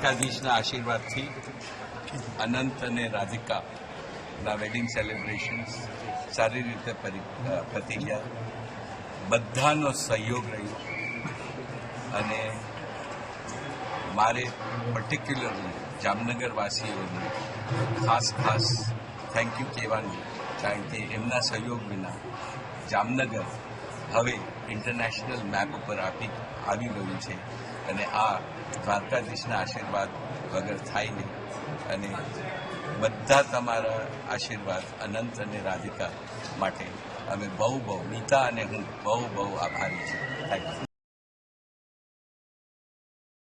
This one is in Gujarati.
દ્વારકાધીશના આશીર્વાદથી અનંત અને રાધિકાના વેડિંગ સેલિબ્રેશન્સ સારી રીતે પતી ગયા. બધાનો સહયોગ રહ્યો અને મારે પર્ટિક્યુલરલી જામનગરવાસીઓને ખાસ થેન્ક યુ કહેવાનું, કારણ કે એમના સહયોગ વિના જામનગર હવે ઇન્ટરનેશનલ મેપ ઉપર આવી ગયું છે અને આ દ્વારકાધીશના આશીર્વાદ વગર થાય નહીં. અને બધા તમારા આશીર્વાદ અનંત અને રાધિકા માટે અમે બહુ નીતા અને હું બહુ આભારી છું. Thank you.